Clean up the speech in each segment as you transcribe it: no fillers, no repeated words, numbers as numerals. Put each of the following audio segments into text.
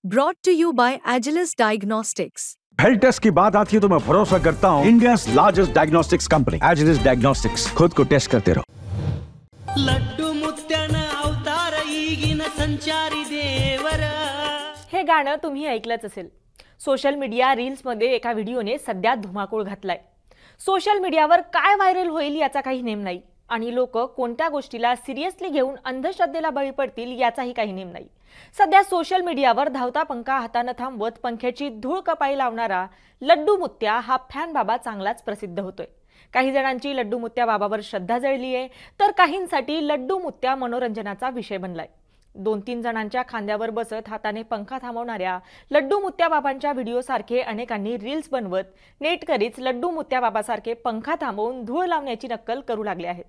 Brought to you by Agilus Diagnostics. Health test की बात आती है तो मैं भरोसा करता हूँ India largest diagnostics company Agilus diagnostics. खुद को टेस्ट करते रहो। लड्डू मुत्यान अवतार ईगिन संचारी देवर। हे गाणं तुम्ही ऐकलंच असेल। सोशल मीडिया रील्समध्ये एका व्हिडिओने सध्या धुमाकूळ घातलाय। सोशल मीडियावर काय व्हायरल होईल याचा काही नेम नाही आणि लोक कोणत्या गोष्टीला सिरियसली घेऊन अंधश्रद्धेला बळी पडतील याचाही काही नेम नाही। सध्या सोशल मीडियावर धावता पंखा हाताने थांबवत पंख्याची धूळ कपाळी लावणारा लड्डू मुत्या हा फॅन बाबा चांगलाच प्रसिद्ध होतोय। काही जणांची लड्डू मुत्या बाबावर श्रद्धा जळली आहे, तर काहींसाठी लड्डू मुत्या मनोरंजनाचा विषय बनलाय। 2-3 जणांच्या खांद्यावर बसत हाताने पंखा थांबवणाऱ्या लड्डू मुत्या बाबांच्या व्हिडिओ सारखे अनेकांनी रील्स बनवत नेटकरीच लड्डू मुत्या बाबासारखे पंखा थांबवून धूळ लावण्याची नक्कल करू लागले आहेत।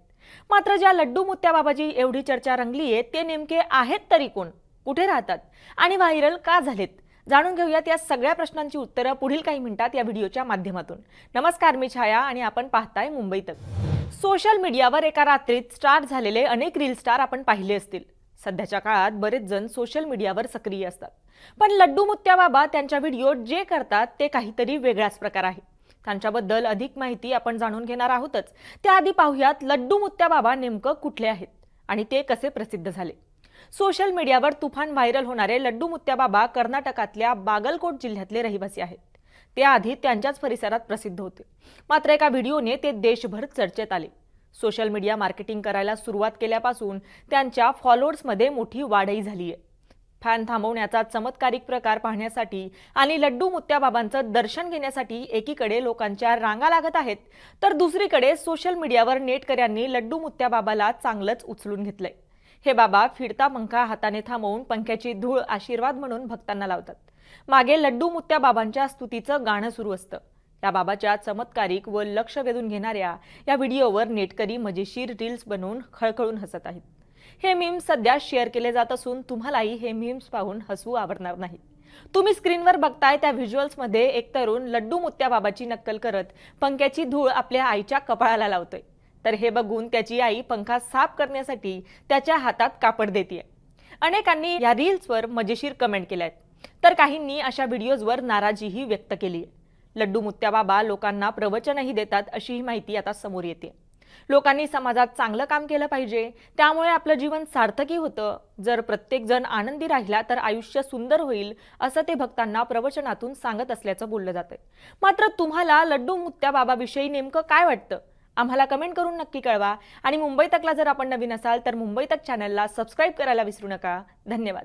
मात्र ज्या लड्डू मुत्या बाबाची एवढी चर्चा रंगली आहे ते नेमके आहेत तरी कोण, कुठे राहतात आणि व्हायरल का झालेत, जाणून घेऊयात या सगळ्या प्रश्नांची उत्तरं पुढील काही मिनिटात या व्हिडिओच्या माध्यमातून। नमस्कार, मी छाया आणि आपण पाहताय मुंबई तक। सोशल मीडियावर एका रात्रीत स्टार्ट झालेले अनेक रील स्टार आपण पाहिले असतील। सध्याच्या काळात बरेच जण सोशल मीडियावर सक्रिय असतात, पण लड्डू मुत्या बाबा त्यांच्या व्हिडिओ जे करतात ते काहीतरी वेगळाच प्रकार आहे। त्यांच्याबद्दल अधिक माहिती आपण जाणून घेणार आहोतच। त्याआधी पाहूयात लड्डू मुत्या बाबा नेमकं कुठले आहेत आणि ते कसे प्रसिद्ध झाले। सोशल मीडियावर तुफान व्हायरल होणारे लड्डू मुत्या बाबा कर्नाटकातल्या बागलकोट जिल्ह्यातले रहिवासी आहेत। ते आधी त्यांच्याच परिसरात प्रसिद्ध होते, मात्र एका व्हिडिओने ते देशभर चर्चेत आले। सोशल मीडिया मार्केटिंग करायला सुरुवात केल्यापासून त्यांच्या फॉलोअर्समध्ये मोठी वाढही झाली आहे। फॅन थांबवण्याचा चमत्कारिक प्रकार पाहण्यासाठी आणि लड्डू मुत्या बाबांचं दर्शन घेण्यासाठी एकीकडे लोकांच्या रांगा लागत आहेत, तर दुसरीकडे सोशल मीडियावर नेटकऱ्यांनी लड्डू मुत्या बाबाला चांगलंच उचलून घेतलंय। हे बाबा फिरता पंखा हाताने थांबवून पंख्याची धूळ आशीर्वाद म्हणून भक्तांना लावतात। मागे लड्डू मुत्या बाबांच्या स्तुतीचं गाणं सुरू असतं। या बाबाच्या चमत्कारिक व लक्ष वेधून घेणाऱ्या या व्हिडिओवर नेटकरी मजेशीर रील्स बनवून खळखळून हसत आहेत। हे मीम्स सध्या शेअर केले जात असून तुम्हालाही हे मीम्स पाहून हसू आवरणार नाही। तुम्ही स्क्रीनवर बघताय त्या व्हिज्युअल्समध्ये एक तरुण लड्डू मुत्या बाबाची नक्कल करत पंख्याची धूळ आपल्या आईच्या कपाळाला लावतोय, तर हे बघून त्याची आई पंखा साफ करण्यासाठी त्याच्या हातात कापड देते। अनेकांनी या रील्सवर मजेशीर कमेंट केल्यात, तर काहींनी अशा व्हिडिओजवर नाराजीही व्यक्त केली आहे। लड्डू मुत्या बाबा लोकांना प्रवचनही देतात अशी माहिती आता समोर येते। लोकांनी समाजात चांगलं काम केलं पाहिजे, त्यामुळे आपलं जीवन सार्थकी होतं। जर प्रत्येक जण आनंदी राहिला तर आयुष्य सुंदर होईल असं ते भक्तांना प्रवचनातून सांगत असल्याचं बोललं जातंय। मात्र तुम्हाला लड्डू मुत्या बाबाविषयी नेमकं काय वाटतं आम्हाला कमेंट करून नक्की कळवा आणि मुंबई तकला जर आपण नवीन असाल तर मुंबई तक चॅनलला सबस्क्राइब करायला विसरू नका। धन्यवाद।